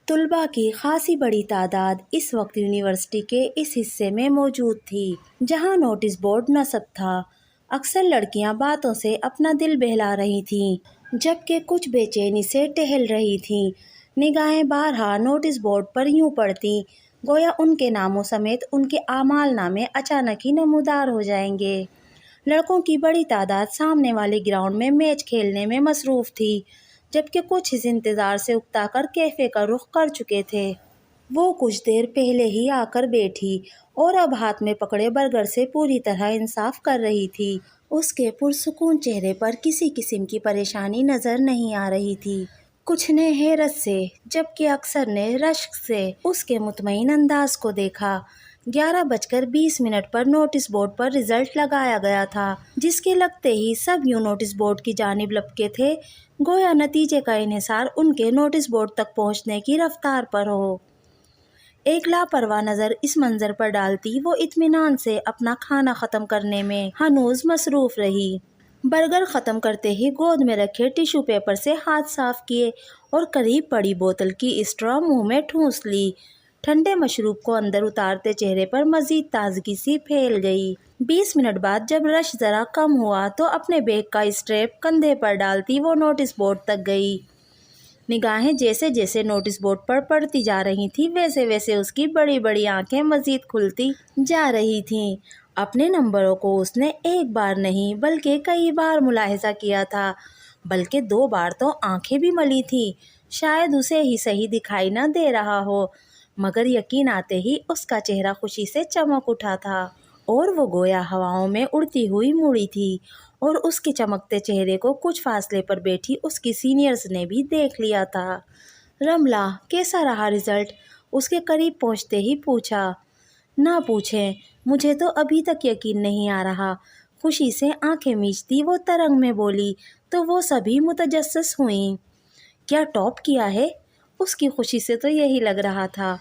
طلباء کی خاصی بڑی تعداد اس وقت یونیورسٹی کے اس حصے میں موجود تھی جہاں نوٹس بورڈ نصب تھا۔ اکثر لڑکیاں باتوں سے اپنا دل بہلا رہی تھیں جبکہ کچھ بے چینی سے ٹہل رہی تھیں۔ نگاہیں بارہا نوٹس بورڈ پر یوں پڑتی گویا ان کے ناموں سمیت ان کے اعمال نامے اچانک ہی نمودار ہو جائیں گے۔ لڑکوں کی بڑی تعداد سامنے والے گراؤنڈ میں میچ کھیلنے میں مصروف تھی جبکہ کچھ اس انتظار سے اکتا کر کیفے کا رخ کر چکے تھے۔ وہ کچھ دیر پہلے ہی آ کر بیٹھی اور اب ہاتھ میں پکڑے برگر سے پوری طرح انصاف کر رہی تھی۔ اس کے پرسکون چہرے پر کسی قسم کی پریشانی نظر نہیں آ رہی تھی۔ کچھ نے حیرت سے جبکہ اکثر نے رشک سے اس کے مطمئن انداز کو دیکھا۔ 11:20 پر نوٹس بورڈ پر رزلٹ لگایا گیا تھا جس کے لگتے ہی سب یوں نوٹس بورڈ کی جانب لپکے تھے گویا نتیجے کا انحصار ان کے نوٹس بورڈ تک پہنچنے کی رفتار پر ہو۔ ایک لاپرواہ نظر اس منظر پر ڈالتی وہ اطمینان سے اپنا کھانا ختم کرنے میں ہنوز مصروف رہی۔ برگر ختم کرتے ہی گود میں رکھے ٹیشو پیپر سے ہاتھ صاف کیے اور قریب پڑی بوتل کی اسٹرا منہ میں ٹھونس لی۔ ٹھنڈے مشروب کو اندر اتارتے چہرے پر مزید تازگی سی پھیل گئی۔ 20 منٹ بعد جب رش ذرا کم ہوا تو اپنے بیگ کا اسٹریپ کندھے پر ڈالتی وہ نوٹس بورڈ تک گئی۔ نگاہیں جیسے جیسے نوٹس بورڈ پر پڑتی جا رہی تھیں ویسے ویسے اس کی بڑی بڑی آنکھیں مزید کھلتی جا رہی تھیں۔ اپنے نمبروں کو اس نے ایک بار نہیں بلکہ کئی بار ملاحظہ کیا تھا، بلکہ 2 بار تو آنکھیں بھی ملی تھیں۔ شاید اسے ہی صحیح دکھائی نہ دے رہا ہو مگر یقین آتے ہی اس کا چہرہ خوشی سے چمک اٹھا تھا اور وہ گویا ہواؤں میں اڑتی ہوئی مڑی تھی اور اس کے چمکتے چہرے کو کچھ فاصلے پر بیٹھی اس کی سینئرز نے بھی دیکھ لیا تھا۔ رملہ کیسا رہا رزلٹ؟ اس کے قریب پہنچتے ہی پوچھا۔ نہ پوچھیں، مجھے تو ابھی تک یقین نہیں آ رہا، خوشی سے آنکھیں میچتی وہ ترنگ میں بولی تو وہ سبھی متجسس ہوئیں۔ کیا ٹاپ کیا ہے؟ اس کی خوشی سے تو یہی لگ رہا تھا۔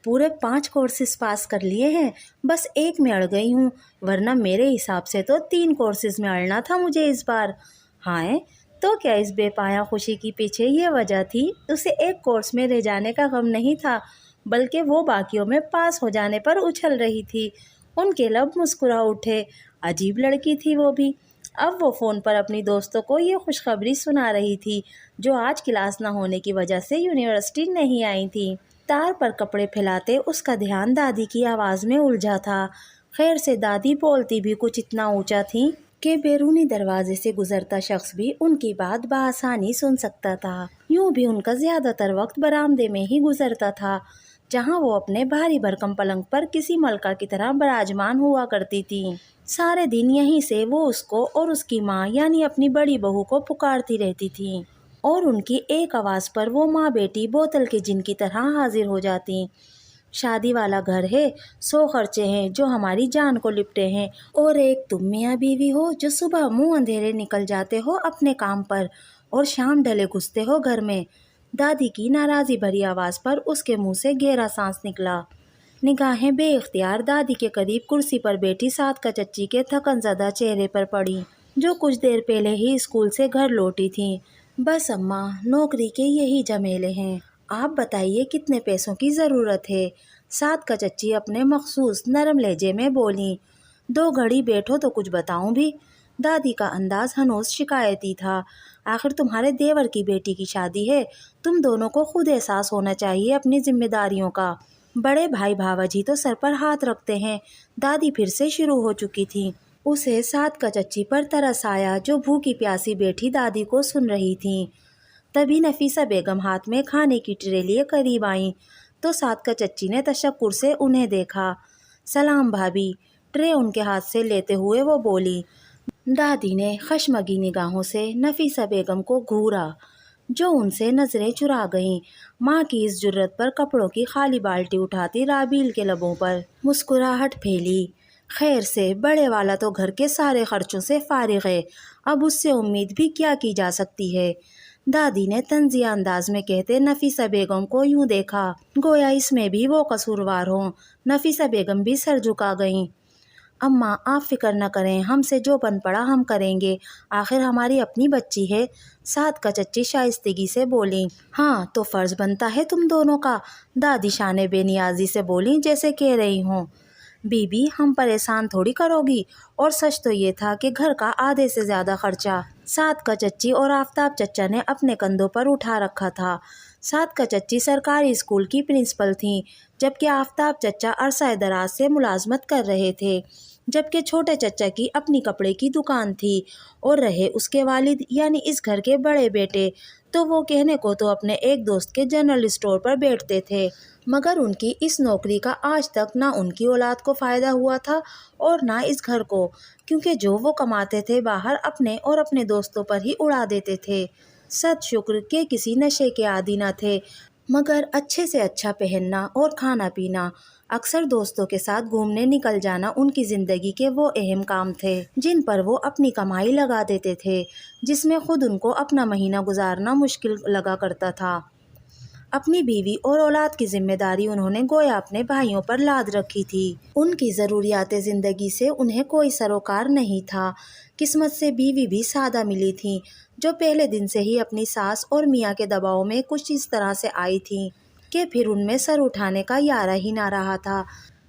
پورے 5 کورسز پاس کر لیے ہیں، بس ایک میں اڑ گئی ہوں، ورنہ میرے حساب سے تو 3 کورسز میں اڑنا تھا مجھے اس بار۔ ہائے، تو کیا اس بے پایا خوشی کی پیچھے یہ وجہ تھی؟ اسے ایک کورس میں رہ جانے کا غم نہیں تھا بلکہ وہ باقیوں میں پاس ہو جانے پر اچھل رہی تھی۔ ان کے لب مسکرا اٹھے۔ عجیب لڑکی تھی وہ بھی۔ اب وہ فون پر اپنی دوستوں کو یہ خوشخبری سنا رہی تھی جو آج کلاس نہ ہونے کی وجہ سے یونیورسٹی نہیں آئی تھیں۔ تار پر کپڑے پھیلاتے اس کا دھیان دادی کی آواز میں الجھا تھا۔ خیر سے دادی بولتی بھی کچھ اتنا اونچا تھیں کہ بیرونی دروازے سے گزرتا شخص بھی ان کی بات بآسانی سن سکتا تھا۔ یوں بھی ان کا زیادہ تر وقت برآمدے میں ہی گزرتا تھا جہاں وہ اپنے بھاری بھرکم پلنگ پر کسی ملکہ کی طرح براجمان ہوا کرتی تھیں۔ سارے دن یہیں سے وہ اس کو اور اس کی ماں یعنی اپنی بڑی بہو کو پکارتی رہتی تھیں اور ان کی ایک آواز پر وہ ماں بیٹی بوتل کے جن کی طرح حاضر ہو جاتی۔ شادی والا گھر ہے، 100 خرچے ہیں جو ہماری جان کو لپٹے ہیں اور ایک تم میاں بیوی ہو جو صبح منہ اندھیرے نکل جاتے ہو اپنے کام پر اور شام ڈھلے گھستے ہو گھر میں۔ دادی کی ناراضی بھری آواز پر اس کے منہ سے گہرا سانس نکلا۔ نگاہیں بے اختیار دادی کے قریب کرسی پر بیٹھی صادقہ چچی کے تھکن زدہ چہرے پر پڑی جو کچھ دیر پہلے ہی اسکول سے گھر لوٹی تھیں۔ بس اماں، نوکری کے یہی جھمیلے ہیں، آپ بتائیے کتنے پیسوں کی ضرورت ہے؟ صادقہ چچی اپنے مخصوص نرم لہجے میں بولیں۔ 2 گھڑی بیٹھو تو کچھ بتاؤں بھی۔ دادی کا انداز ہنوز شکایتی تھا۔ آخر تمہارے دیور کی بیٹی کی شادی ہے، تم دونوں کو خود احساس ہونا چاہیے اپنی ذمہ داریوں کا۔ بڑے بھائی بھاوجی تو سر پر ہاتھ رکھتے ہیں۔ دادی پھر سے شروع ہو چکی تھیں۔ اسے صادقہ چچی پر ترس آیا جو بھوکی پیاسی بیٹھی دادی کو سن رہی تھیں۔ تبھی نفیسہ بیگم ہاتھ میں کھانے کی ٹرے لیے قریب آئیں تو صادقہ چچی نے تشکر سے انہیں دیکھا۔ سلام بھابھی، ٹرے ان کے ہاتھ سے لیتے ہوئے وہ بولی۔ دادی نے خشمگی نگاہوں سے نفیسہ بیگم کو گھورا جو ان سے نظریں چرا گئیں۔ ماں کی اس جرأت پر کپڑوں کی خالی بالٹی اٹھاتی رابیل کے لبوں پر مسکراہٹ پھیلی۔ خیر سے بڑے والا تو گھر کے سارے خرچوں سے فارغ ہے، اب اس سے امید بھی کیا کی جا سکتی ہے؟ دادی نے طنزیہ انداز میں کہتے نفیسہ بیگم کو یوں دیکھا گویا اس میں بھی وہ قصوروار ہوں۔ نفیسہ بیگم بھی سر جھکا گئیں۔ اماں آپ فکر نہ کریں، ہم سے جو بن پڑا ہم کریں گے، آخر ہماری اپنی بچی ہے، صادقہ چچی شائستگی سے بولیں۔ ہاں تو فرض بنتا ہے تم دونوں کا، دادی شانے بے نیازی سے بولیں جیسے کہہ رہی ہوں۔ بی بی ہم پریشان تھوڑی کرو گی، اور سچ تو یہ تھا کہ گھر کا آدھے سے زیادہ خرچہ صادقہ چچی اور آفتاب چچا نے اپنے کندھوں پر اٹھا رکھا تھا۔ صادقہ چچی سرکاری اسکول کی پرنسپل تھیں، جبکہ آفتاب چچا عرصہ دراز سے ملازمت کر رہے تھے، جبکہ چھوٹے چچا کی اپنی کپڑے کی دکان تھی، اور رہے اس کے والد یعنی اس گھر کے بڑے بیٹے تو وہ کہنے کو تو اپنے ایک دوست کے جنرل اسٹور پر بیٹھتے تھے، مگر ان کی اس نوکری کا آج تک نہ ان کی اولاد کو فائدہ ہوا تھا اور نہ اس گھر کو، کیونکہ جو وہ کماتے تھے باہر اپنے اور اپنے دوستوں پر ہی اڑا دیتے تھے۔ صد شکر کہ کسی نشے کے عادی نہ تھے، مگر اچھے سے اچھا پہننا اور کھانا پینا، اکثر دوستوں کے ساتھ گھومنے نکل جانا ان کی زندگی کے وہ اہم کام تھے جن پر وہ اپنی کمائی لگا دیتے تھے، جس میں خود ان کو اپنا مہینہ گزارنا مشکل لگا کرتا تھا۔ اپنی بیوی اور اولاد کی ذمہ داری انہوں نے گویا اپنے بھائیوں پر لاد رکھی تھی۔ ان کی ضروریات زندگی سے انہیں کوئی سروکار نہیں تھا۔ قسمت سے بیوی بھی سادہ ملی تھی، جو پہلے دن سے ہی اپنی ساس اور میاں کے دباؤ میں کچھ اس طرح سے آئی تھیں کہ پھر ان میں سر اٹھانے کا یارہ ہی نہ رہا تھا۔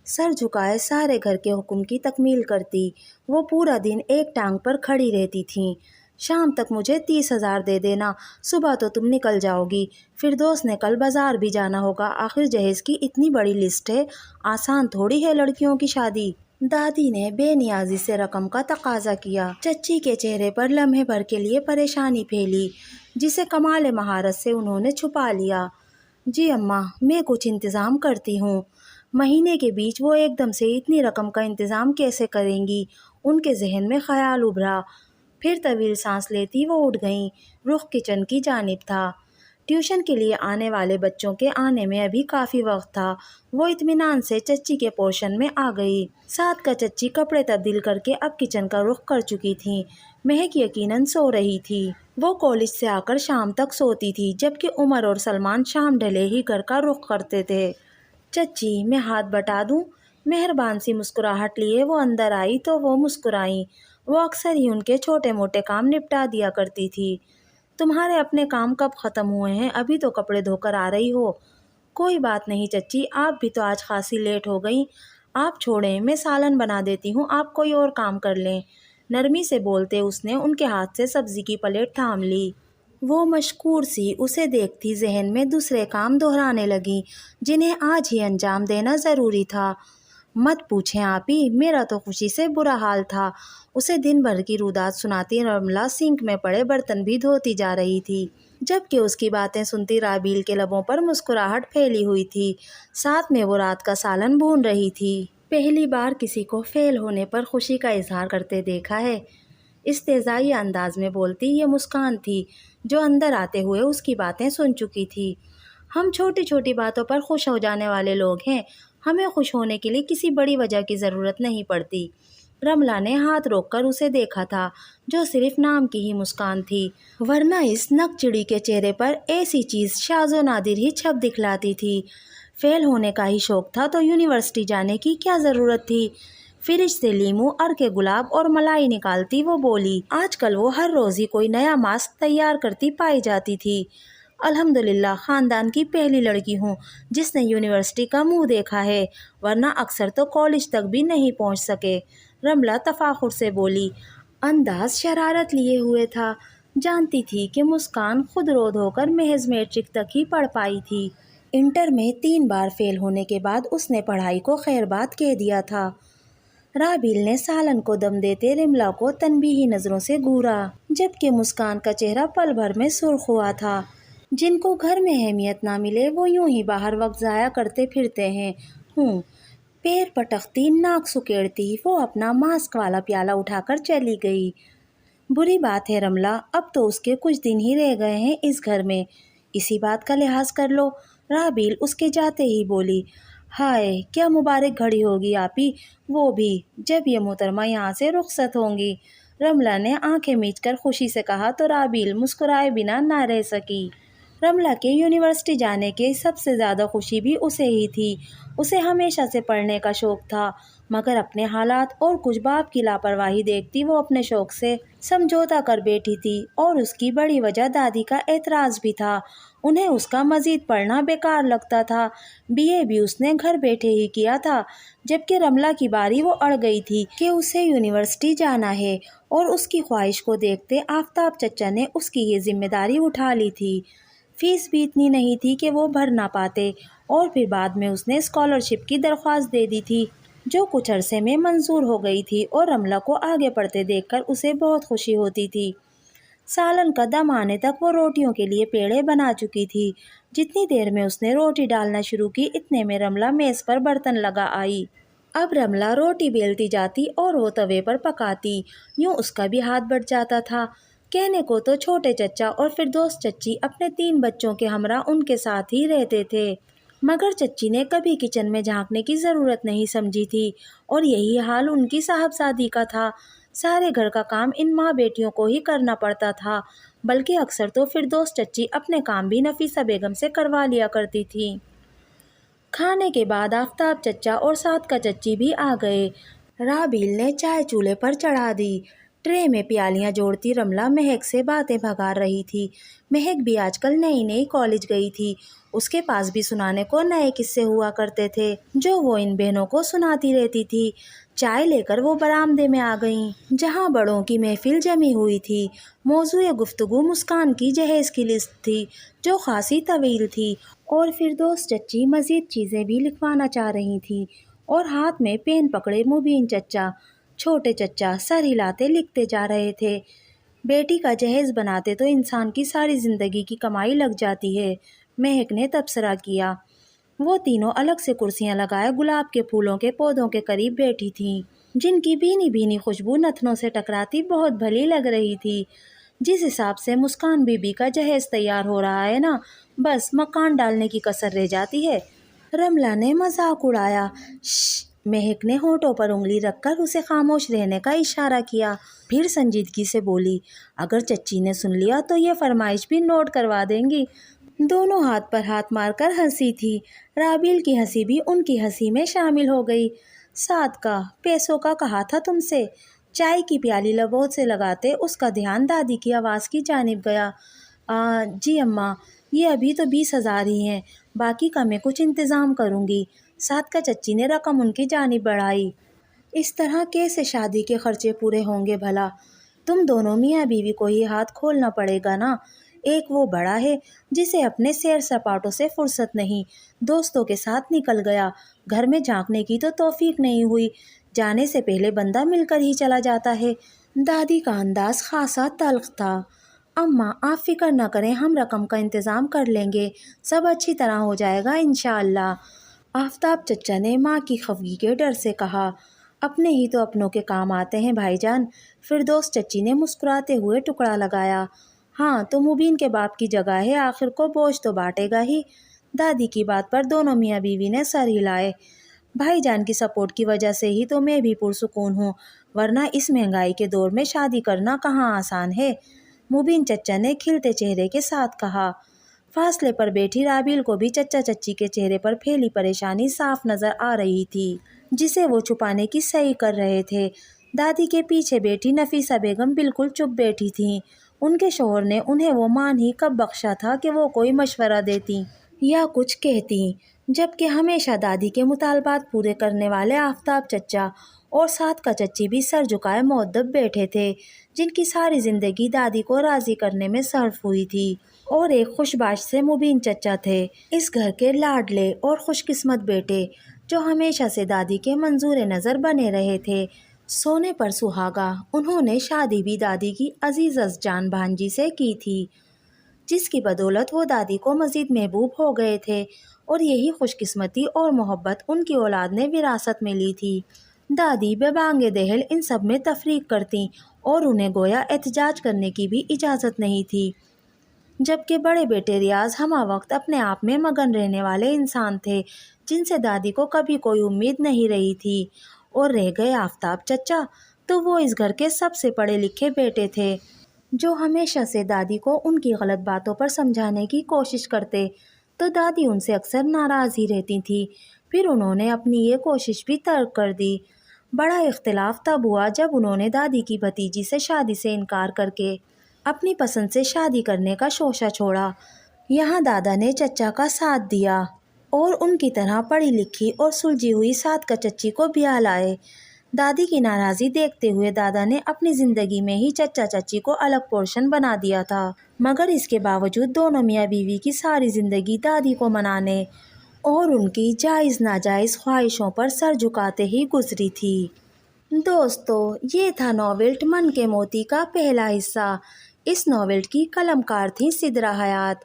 سر جھکائے سارے گھر کے حکم کی تکمیل کرتی، وہ پورا دن ایک ٹانگ پر کھڑی رہتی تھیں۔ شام تک مجھے 30,000 دے دینا، صبح تو تم نکل جاؤ گی، فردوس نے کل بازار بھی جانا ہوگا، آخر جہیز کی اتنی بڑی لسٹ ہے، آسان تھوڑی ہے لڑکیوں کی شادی۔ دادی نے بے نیازی سے رقم کا تقاضا کیا۔ چچی کے چہرے پر لمحے بھر کے لیے پریشانی پھیلی، جسے کمال مہارت سے انہوں نے چھپا لیا۔ جی اماں، میں کچھ انتظام کرتی ہوں۔ مہینے کے بیچ وہ ایک دم سے اتنی رقم کا انتظام کیسے کریں گی؟ ان کے ذہن میں خیال ابھرا، پھر طویل سانس لیتی وہ اٹھ گئیں۔ رخ کچن کی جانب تھا۔ ٹیوشن کے لیے آنے والے بچوں کے آنے میں ابھی کافی وقت تھا۔ وہ اطمینان سے چچی کے پورشن میں آ گئی۔ صادقہ چچی کپڑے تبدیل کر کے اب کچن کا رخ کر چکی تھیں۔ مہک یقیناً سو رہی تھی۔ وہ کالج سے آ کر شام تک سوتی تھی، جبکہ عمر اور سلمان شام ڈھلے ہی گھر کا رخ کرتے تھے۔ چچی میں ہاتھ بٹا دوں؟ مہربان سی مسکراہٹ لیے وہ اندر آئی تو وہ مسکرائیں۔ وہ اکثر ہی ان کے چھوٹے موٹے کام نپٹا دیا کرتی تھی۔ تمہارے اپنے کام کب ختم ہوئے ہیں؟ ابھی تو کپڑے دھو کر آ رہی ہو۔ کوئی بات نہیں چچی، آپ بھی تو آج خاصی لیٹ ہو گئیں۔ آپ چھوڑیں، میں سالن بنا دیتی ہوں، آپ کوئی اور کام کر لیں۔ نرمی سے بولتے اس نے ان کے ہاتھ سے سبزی کی پلیٹ تھام لی۔ وہ مشکور سی اسے دیکھتی ذہن میں دوسرے کام دہرانے لگیں جنہیں آج ہی انجام دینا ضروری تھا۔ مت پوچھیں آپی، میرا تو خوشی سے برا حال تھا۔ اسے دن بھر کی رودات سناتی رملہ سنک میں پڑے برتن بھی دھوتی جا رہی تھی، جبکہ اس کی باتیں سنتی رابیل کے لبوں پر مسکراہٹ پھیلی ہوئی تھی، ساتھ میں وہ رات کا سالن بھون رہی تھی۔ پہلی بار کسی کو فیل ہونے پر خوشی کا اظہار کرتے دیکھا ہے، استہزائی انداز میں بولتی یہ مسکان تھی جو اندر آتے ہوئے اس کی باتیں سن چکی تھی۔ ہم چھوٹی چھوٹی باتوں پر خوش ہو جانے والے لوگ ہیں، ہمیں خوش ہونے کے لیے کسی بڑی وجہ کی ضرورت نہیں پڑتی۔ رملہ نے ہاتھ روک کر اسے دیکھا تھا، جو صرف نام کی ہی مسکان تھی، ورنہ اس نک چڑی کے چہرے پر ایسی چیز شاذ و نادر ہی چھپ دکھلاتی تھی۔ فیل ہونے کا ہی شوق تھا تو یونیورسٹی جانے کی کیا ضرورت تھی؟ فریج سے لیموں، کے گلاب اور ملائی نکالتی وہ بولی۔ آج کل وہ ہر روز ہی کوئی نیا ماسک تیار کرتی پائی جاتی تھی۔ الحمدللہ خاندان کی پہلی لڑکی ہوں جس نے یونیورسٹی کا منہ دیکھا ہے، ورنہ اکثر تو کالج تک بھی نہیں پہنچ سکے۔ رملہ تفاخر سے بولی، انداز شرارت لیے ہوئے تھا۔ جانتی تھی کہ مسکان خود رود ہو کر محض میٹرک تک ہی پڑھ پائی تھی۔ انٹر میں 3 بار فیل ہونے کے بعد اس نے پڑھائی کو خیر بات کہہ دیا تھا۔ رابیل نے سالن کو دم دیتے رملہ کو تنبیہی نظروں سے گھورا، جبکہ مسکان کا چہرہ پل بھر میں سرخ ہوا تھا۔ جن کو گھر میں اہمیت نہ ملے وہ یوں ہی باہر وقت ضائع کرتے پھرتے ہیں۔ پیر پٹکتی ناک سکیڑتی وہ اپنا ماسک والا پیالہ اٹھا کر چلی گئی۔ بری بات ہے رملہ، اب تو اس کے کچھ دن ہی رہ گئے ہیں اس گھر میں، اسی بات کا لحاظ کر لو۔ رابیل اس کے جاتے ہی بولی، ہائے کیا مبارک گھڑی ہوگی آپی، وہ بھی جب یہ محترمہ یہاں سے رخصت ہوں گی۔ رملہ نے آنکھیں میچ کر خوشی سے کہا تو رابیل مسکرائے بنا نہ رہ سکی۔ رملہ کے یونیورسٹی جانے کی سب سے زیادہ خوشی بھی اسے ہی تھی۔ اسے ہمیشہ سے پڑھنے کا شوق تھا، مگر اپنے حالات اور کچھ باپ کی لاپرواہی دیکھتی وہ اپنے شوق سے سمجھوتا کر بیٹھی تھی، اور اس کی بڑی وجہ دادی کا اعتراض بھی تھا۔ انہیں اس کا مزید پڑھنا بیکار لگتا تھا۔ بی اے بھی اس نے گھر بیٹھے ہی کیا تھا، جبکہ رملہ کی باری وہ اڑ گئی تھی کہ اسے یونیورسٹی جانا ہے، اور اس کی خواہش کو دیکھتے آفتاب چچا نے اس کی یہ ذمہ داری اٹھا لی تھی۔ فیس بھی اتنی نہیں تھی کہ وہ بھر نہ پاتے، اور پھر بعد میں اس نے اسکالرشپ کی درخواست دے دی تھی، جو کچھ عرصے میں منظور ہو گئی تھی، اور رملہ کو آگے پڑھتے دیکھ کر اسے بہت خوشی ہوتی تھی۔ سالن کا دم آنے تک وہ روٹیوں کے لیے پیڑے بنا چکی تھی۔ جتنی دیر میں اس نے روٹی ڈالنا شروع کی، اتنے میں رملہ میز پر برتن لگا آئی۔ اب رملہ روٹی بیلتی جاتی اور وہ توے پر پکاتی، یوں اس کا بھی ہاتھ بٹ جاتا تھا۔ کہنے کو تو چھوٹے چچا اور فردوس چچی اپنے 3 بچوں کے ہمراہ ان کے ساتھ ہی رہتے تھے، مگر چچی نے کبھی کچن میں جھانکنے کی ضرورت نہیں سمجھی تھی، اور یہی حال ان کی صاحبزادی کا تھا۔ سارے گھر کا کام ان ماں بیٹیوں کو ہی کرنا پڑتا تھا، بلکہ اکثر تو فردوس چچی اپنے کام بھی نفیسہ بیگم سے کروا لیا کرتی تھی۔ کھانے کے بعد آفتاب چچا اور صادقہ چچی بھی آ گئے۔ رابیل نے چائے چولہے پر چڑھا دی۔ ٹرے میں پیالیاں جوڑتی رملہ مہک سے باتیں بھگار رہی تھی۔ مہک بھی آج کل نئی کالج گئی تھی۔ اس کے پاس بھی سنانے کو نئے قصے ہوا کرتے تھے، جو وہ ان بہنوں کو سناتی رہتی تھی۔ چائے لے کر وہ برآمدے میں آ گئیں، جہاں بڑوں کی محفل جمی ہوئی تھی۔ موضوع گفتگو مسکان کی جہیز کی لسٹ تھی، جو خاصی طویل تھی، اور فردوس چچی مزید چیزیں بھی لکھوانا چاہ رہی تھیں، اور ہاتھ میں پین پکڑے مبین چچا، چھوٹے چچا سر ہلاتے لکھتے جا رہے تھے۔ بیٹی کا جہیز بناتے تو انسان کی ساری زندگی کی کمائی لگ جاتی ہے، مہک نے تبصرہ کیا۔ وہ تینوں الگ سے کرسیاں لگائے گلاب کے پھولوں کے پودوں کے قریب بیٹھی تھیں، جن کی بھینی بھینی خوشبو نتنوں سے ٹکراتی بہت بھلی لگ رہی تھی۔ جس حساب سے مسکان بی بی کا جہیز تیار ہو رہا ہے نا، بس مکان ڈالنے کی کسر رہ جاتی ہے۔ رملہ نے مذاق اڑایا۔ شش! مہک نے ہونٹوں پر انگلی رکھ کر اسے خاموش رہنے کا اشارہ کیا، پھر سنجیدگی سے بولی، اگر چچی نے سن لیا تو یہ فرمائش بھی نوٹ کروا دیں گی۔ دونوں ہاتھ پر ہاتھ مار کر ہنسی تھی۔ رابیل کی ہنسی بھی ان کی ہنسی میں شامل ہو گئی۔ صادقہ، پیسوں کا کہا تھا تم سے۔ چائے کی پیالی لبوں سے لگاتے اس کا دھیان دادی کی آواز کی جانب گیا۔ جی اماں، یہ ابھی تو 20,000 ہی ہیں، باقی کا میں کچھ انتظام کروں گی۔ صادقہ چچی نے رقم ان کی جانب بڑھائی۔ اس طرح کیسے شادی کے خرچے پورے ہوں گے بھلا؟ تم دونوں میاں بیوی کو ہی ہاتھ کھولنا پڑے گا نا۔ ایک وہ بڑا ہے جسے اپنے سیر سپاٹوں سے فرصت نہیں، دوستوں کے ساتھ نکل گیا، گھر میں جھانکنے کی تو توفیق نہیں ہوئی، جانے سے پہلے بندہ مل کر ہی چلا جاتا ہے۔ دادی کا انداز خاصا تلخ تھا۔ اماں آپ فکر نہ کریں، ہم رقم کا انتظام کر لیں گے، سب اچھی طرح ہو جائے گا انشاءاللہ۔ آفتاب چچا نے ماں کی خفگی کے ڈر سے کہا۔ اپنے ہی تو اپنوں کے کام آتے ہیں بھائی جان، فردوس چچی نے مسکراتے ہوئے ٹکڑا لگایا۔ ہاں تو مبین کے باپ کی جگہ ہے، آخر کو بوجھ تو بانٹے گا ہی۔ دادی کی بات پر دونوں میاں بیوی نے سر ہلائے۔ بھائی جان کی سپورٹ کی وجہ سے ہی تو میں بھی پرسکون ہوں، ورنہ اس مہنگائی کے دور میں شادی کرنا کہاں آسان ہے، مبین چچا نے کھلتے چہرے کے ساتھ کہا۔ فاصلے پر بیٹھی رابیل کو بھی چچا چچی کے چہرے پر پھیلی پریشانی صاف نظر آ رہی تھی، جسے وہ چھپانے کی صحیح کر رہے تھے۔ دادی کے پیچھے بیٹھی نفیسہ بیگم بالکل چپ بیٹھی تھیں۔ ان کے شوہر نے انہیں وہ مان ہی کب بخشا تھا کہ وہ کوئی مشورہ دیتی یا کچھ کہتی، جبکہ ہمیشہ دادی کے مطالبات پورے کرنے والے آفتاب چچا اور صادقہ چچی بھی سر جھکائے مؤدب بیٹھے تھے، جن کی ساری زندگی دادی کو راضی کرنے میں صرف ہوئی تھی۔ اور ایک خوش باش سے مبین چچا تھے، اس گھر کے لاڈلے اور خوش قسمت بیٹے، جو ہمیشہ سے دادی کے منظور نظر بنے رہے تھے۔ سونے پر سہاگا، انہوں نے شادی بھی دادی کی عزیز از جان بھانجی سے کی تھی، جس کی بدولت وہ دادی کو مزید محبوب ہو گئے تھے، اور یہی خوش قسمتی اور محبت ان کی اولاد نے وراثت میں لی تھی۔ دادی بے بانگ دہل ان سب میں تفریق کرتیں، اور انہیں گویا احتجاج کرنے کی بھی اجازت نہیں تھی، جبکہ بڑے بیٹے ریاض ہمہ وقت اپنے آپ میں مگن رہنے والے انسان تھے، جن سے دادی کو کبھی کوئی امید نہیں رہی تھی۔ اور رہ گئے آفتاب چچا، تو وہ اس گھر کے سب سے پڑھے لکھے بیٹے تھے، جو ہمیشہ سے دادی کو ان کی غلط باتوں پر سمجھانے کی کوشش کرتے، تو دادی ان سے اکثر ناراض ہی رہتی تھی۔ پھر انہوں نے اپنی یہ کوشش بھی ترک کر دی۔ بڑا اختلاف تب ہوا جب انہوں نے دادی کی بھتیجی سے شادی سے انکار کر کے اپنی پسند سے شادی کرنے کا شوشہ چھوڑا۔ یہاں دادا نے چچا کا ساتھ دیا اور ان کی طرح پڑھی لکھی اور سلجھی ہوئی سادکا چچی کو بیاہ لائے۔ دادی کی ناراضی دیکھتے ہوئے دادا نے اپنی زندگی میں ہی چچا چچی کو الگ پورشن بنا دیا تھا، مگر اس کے باوجود دونوں میاں بیوی کی ساری زندگی دادی کو منانے اور ان کی جائز ناجائز خواہشوں پر سر جھکاتے ہی گزری تھی۔ دوستو، یہ تھا ناول من کے موتی کا پہلا حصہ۔ اس ناول کی قلم کار تھی سدرا حیات۔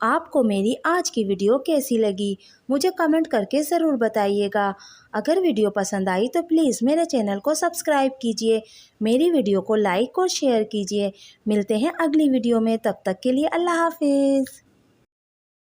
آپ کو میری آج کی ویڈیو کیسی لگی مجھے کمنٹ کر کے ضرور بتائیے گا۔ اگر ویڈیو پسند آئی تو پلیز میرے چینل کو سبسکرائب کیجیے، میری ویڈیو کو لائک اور شیئر کیجیے۔ ملتے ہیں اگلی ویڈیو میں، تب تک کے لیے اللہ حافظ۔